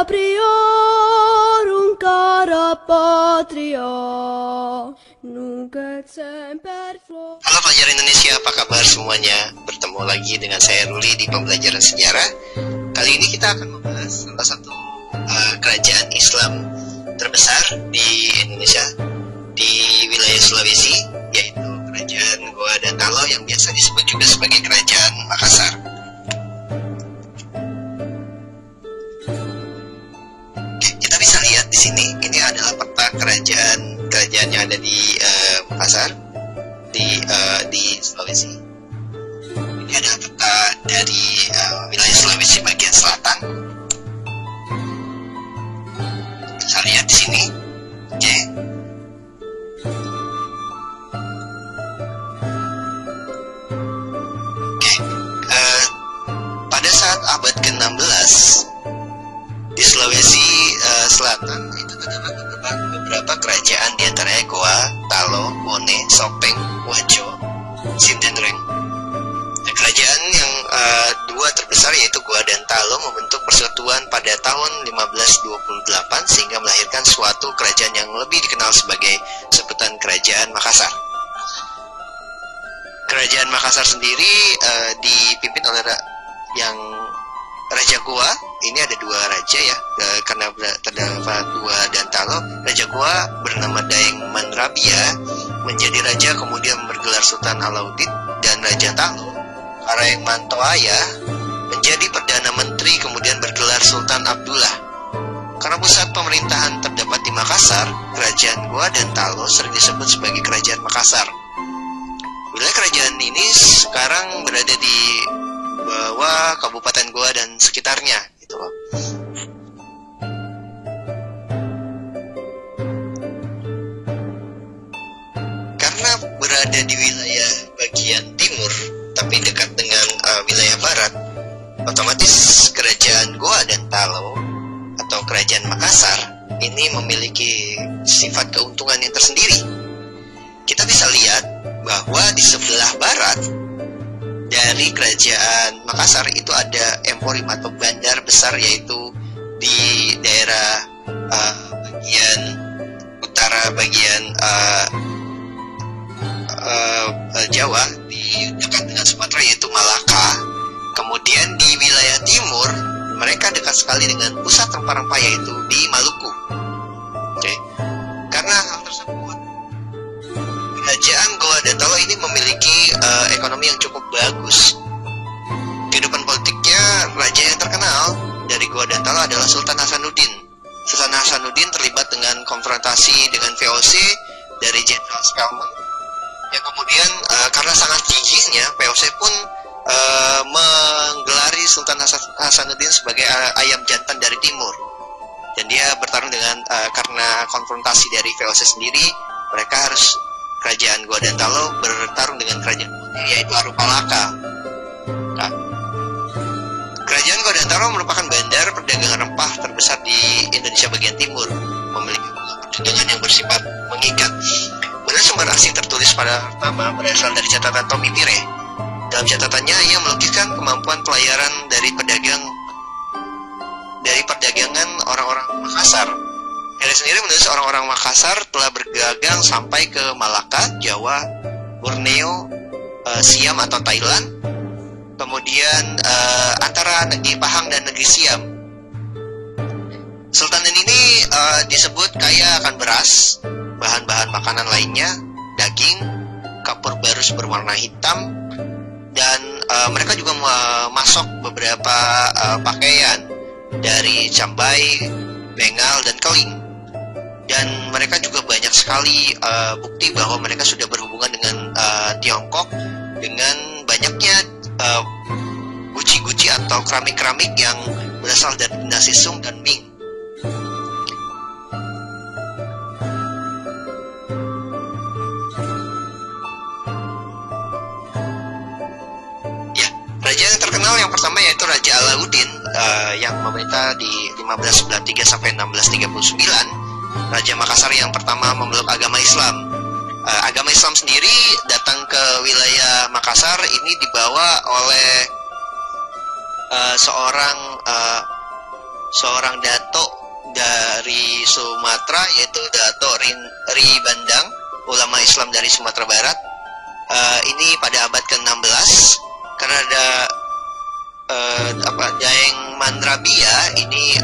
priorum cara patria nunc semper flor. Halo pelajar Indonesia, apa kabar semuanya? Bertemu lagi dengan saya Ruli di pembelajaran sejarah. Kali ini kita akan membahas salah satu kerajaan Islam terbesar di Indonesia, di wilayah Sulawesi, yaitu Kerajaan Goa dan Talo yang biasa disebut juga sebagai Kerajaan Makassar. Oke, kita bisa lihat di sini, ini adalah peta kerajaan yang ada di Makassar, di Sulawesi. Ini adalah peta dari wilayah Sulawesi bagian selatan. Bisa lihat di sini. Oke. Pada saat abad ke-16 di Sulawesi Selatan itu terdapat beberapa kerajaan, diantaranya Goa, Talo, Bone, Sopeng, Wajo, Sintendreng. Kerajaan yang dua terbesar yaitu Goa dan Talo membentuk persekutuan pada tahun 1528 sehingga melahirkan suatu kerajaan yang lebih dikenal sebagai sebutan Kerajaan Makassar. Kerajaan Makassar sendiri dipimpin oleh yang Raja Goa. Ini ada dua raja ya, karena terdapat Goa dan Talo. Raja Goa bernama Daeng Manrabia menjadi raja, kemudian bergelar Sultan Alauddin, dan Raja Talo Karaeng Mantoaya menjadi Perdana Menteri, kemudian bergelar Sultan Abdullah. Karena pusat pemerintahan terdapat di Makassar, Kerajaan Goa dan Talo sering disebut sebagai Kerajaan Makassar. Wilayah kerajaan ini sekarang berada di bawah Kabupaten Goa dan sekitarnya, gitu loh. Karena berada di wilayah bagian timur, tapi dekat dengan wilayah barat, otomatis Kerajaan Goa dan Talo atau Kerajaan Makassar ini memiliki sifat keuntungan yang tersendiri. Kita bisa lihat bahwa di sebelah barat dari Kerajaan Makassar itu ada emporium atau bandar besar, yaitu di daerah bagian utara, bagian Jawa, di dekat dengan Sumatera, yaitu Malaka. Kemudian di wilayah timur mereka dekat sekali dengan pusat rempah-rempah, yaitu di Maluku. Oke. Karena hal tersebut, Kerajaan Goa dan Talo ini memiliki ekonomi yang cukup bagus. Kehidupan politiknya, raja yang terkenal dari Goa dan Talo adalah Sultan Hasanuddin. Sultan Hasanuddin terlibat dengan konfrontasi dengan VOC dari Jenderal Spelman, yang kemudian karena sangat gigihnya, VOC pun menggelari Sultan Hasanuddin sebagai ayam jantan dari timur. Dan dia bertarung dengan karena konfrontasi dari VOC sendiri, mereka harus, Kerajaan Goa dan Talo bertarung dengan kerajaan yaitu Arupalaka. Nah, Kerajaan Goa dan Talo merupakan bandar perdagangan rempah terbesar di Indonesia bagian timur, memiliki perdagangan yang bersifat mengikat. Mana sumber asli tertulis pada pertama berasal dari catatan Tommy Pire. Dalam catatannya, ia melukiskan kemampuan pelayaran dari perdagangan orang-orang Makassar. Pire sendiri menulis orang-orang Makassar telah berdagang sampai ke Malaka, Jawa, Borneo, Siam atau Thailand, kemudian antara negeri Pahang dan negeri Siam. Sultan ini disebut kaya akan beras, bahan-bahan makanan lainnya, daging, kapur barus berwarna hitam, dan mereka juga memasok beberapa pakaian dari Cambai, Bengal, dan Keling. Dan mereka juga banyak sekali bukti bahwa mereka sudah berhubungan dengan Tiongkok dengan banyaknya guci-guci atau keramik-keramik yang berasal dari dinasti Sung dan Ming. Ya, raja yang terkenal yang pertama yaitu Raja Alauddin yang memerintah di 1593 sampai 1639. Raja Makassar yang pertama memeluk agama Islam. Agama Islam sendiri datang ke wilayah Makassar ini dibawa oleh seorang seorang dato dari Sumatera, yaitu Dato Ri Bandang, ulama Islam dari Sumatera Barat. Ini pada abad ke-16, karena ada Daeng Mandrabia ini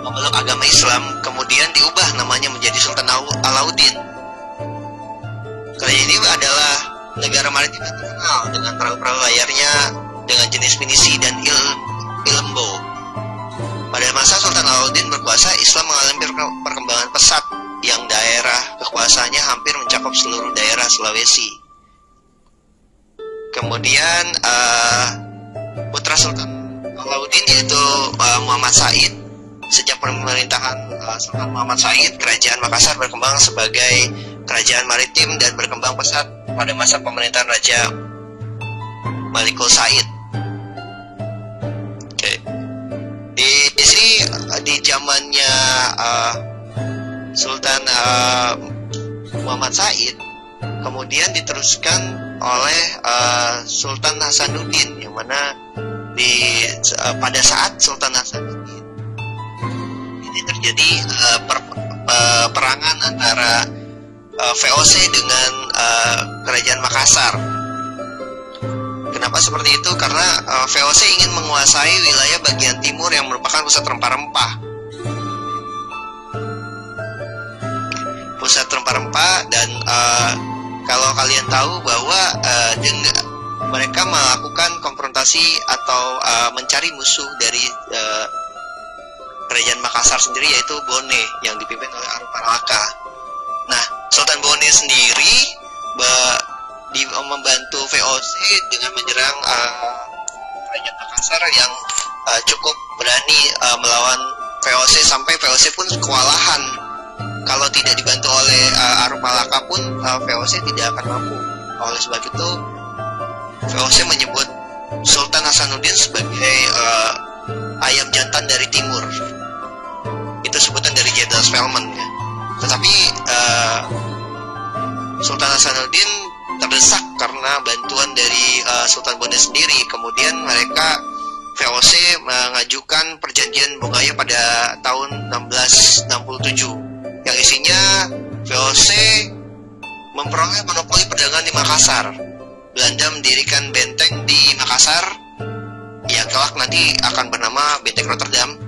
memeluk agama Islam, kemudian diubah namanya menjadi Sultan Alauddin. Kerajaan ini adalah negara maritim yang terkenal dengan perahu-perahu layarnya dengan jenis pinisi dan ilmbo. Pada masa Sultan Alauddin berkuasa, Islam mengalami perkembangan pesat yang daerah kekuasaannya hampir mencakup seluruh daerah Sulawesi. Kemudian putra Sultan Alauddin yaitu Muhammad Said. Sejak pemerintahan Sultan Muhammad Said, Kerajaan Makassar berkembang sebagai kerajaan maritim dan berkembang pesat pada masa pemerintahan Raja Malikul Said. Di sini di zamannya Sultan Muhammad Said kemudian diteruskan oleh Sultan Hasanuddin, yang mana pada saat Sultan Hasanuddin ini terjadi peperangan antara VOC dengan Kerajaan Makassar. Kenapa seperti itu? Karena VOC ingin menguasai wilayah bagian timur yang merupakan pusat rempah-rempah. Dan kalau kalian tahu bahwa mereka melakukan konfrontasi atau mencari musuh dari Kerajaan Makassar sendiri, yaitu Bone yang dipimpin oleh Aruparalaka. Nah, Sultan Bone sendiri membantu VOC dengan menyerang Kerajaan Makassar yang cukup berani melawan VOC, sampai VOC pun kewalahan. Kalau tidak dibantu oleh Aruparalaka pun VOC tidak akan mampu. Oleh sebab itu VOC menyebut Sultan Hasanuddin sebagai ayam jantan dari timur. Itu sebutan dari Jenderal Spelman ya. Tetapi Sultan Hasanuddin terdesak karena bantuan dari Sultan Bone sendiri. Kemudian mereka VOC mengajukan perjanjian Bongaya pada tahun 1667 yang isinya VOC memperoleh monopoli perdagangan di Makassar. Belanda mendirikan benteng di Makassar yang kelak nanti akan bernama Benteng Rotterdam.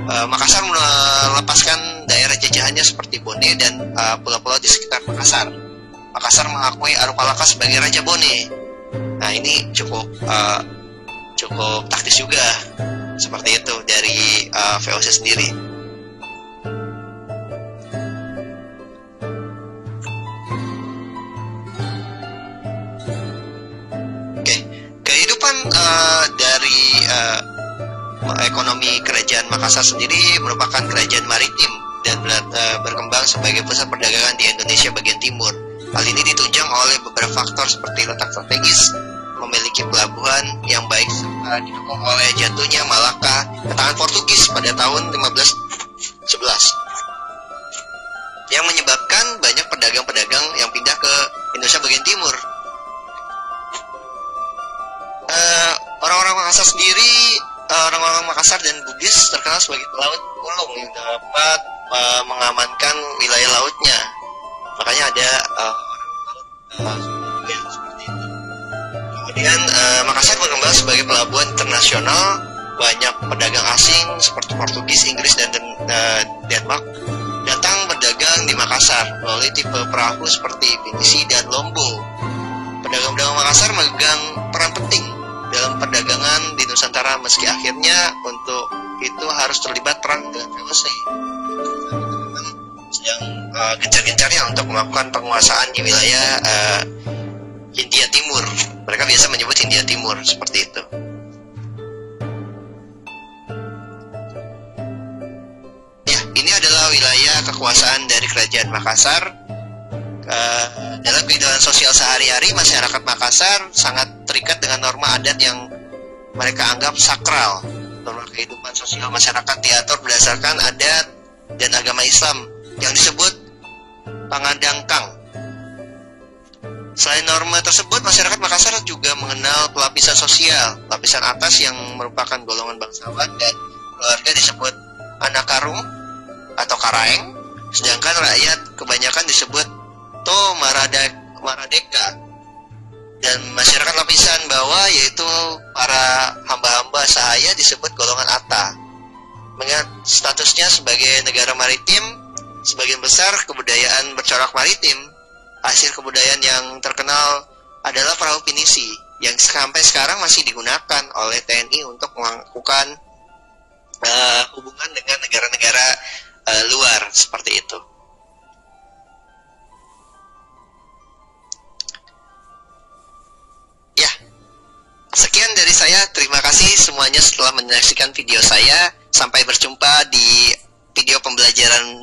Makassar melepaskan daerah jajahannya seperti Bone dan pulau-pulau di sekitar Makassar. Makassar mengakui Aruparalaka sebagai Raja Bone. Nah, ini cukup taktis juga, seperti itu dari VOC sendiri. Oke, kehidupan dari ekonomi Kerajaan Makassar sendiri merupakan kerajaan maritim dan berkembang sebagai pusat perdagangan di Indonesia bagian timur. Hal ini ditunjang oleh beberapa faktor seperti letak strategis, memiliki pelabuhan yang baik, serta didukung oleh jatuhnya Malaka ke tangan Portugis pada tahun 1511, yang menyebabkan banyak pedagang-pedagang yang pindah ke Indonesia bagian timur. Orang-orang Makassar dan Bugis terkenal sebagai pelaut ulung yang dapat mengamankan wilayah lautnya. Makanya ada seperti itu. Kemudian Makassar berkembang sebagai pelabuhan internasional. Banyak pedagang asing seperti Portugis, Inggris, dan Denmark datang berdagang di Makassar melalui tipe perahu seperti Pinisi dan Lombo. Pedagang-pedagang Makassar memegang peran penting dalam perdagangan di Nusantara, meski akhirnya untuk itu harus terlibat perang dengan VOC. Sedang gencar-gencarnya untuk melakukan penguasaan di wilayah Hindia Timur. Mereka biasa menyebut Hindia Timur seperti itu. Ya, ini adalah wilayah kekuasaan dari Kerajaan Makassar. Dalam kehidupan sosial sehari-hari, masyarakat Makassar sangat terikat dengan norma adat yang mereka anggap sakral. Norma kehidupan sosial masyarakat diatur berdasarkan adat dan agama Islam yang disebut Pangandangkang. Selain norma tersebut, masyarakat Makassar juga mengenal pelapisan sosial. Lapisan atas yang merupakan golongan bangsawan dan keluarga disebut anak karung atau karaeng, sedangkan rakyat kebanyakan disebut to maradeka, dan masyarakat lapisan bawah yaitu para hamba-hamba sahaya disebut golongan ata. Mengingat statusnya sebagai negara maritim, sebagian besar kebudayaan bercorak maritim. Hasil kebudayaan yang terkenal adalah perahu pinisi yang sampai sekarang masih digunakan oleh TNI untuk melakukan hubungan dengan negara-negara luar seperti itu. Ya, sekian dari saya. Terima kasih semuanya setelah menyaksikan video saya. Sampai berjumpa di video pembelajaran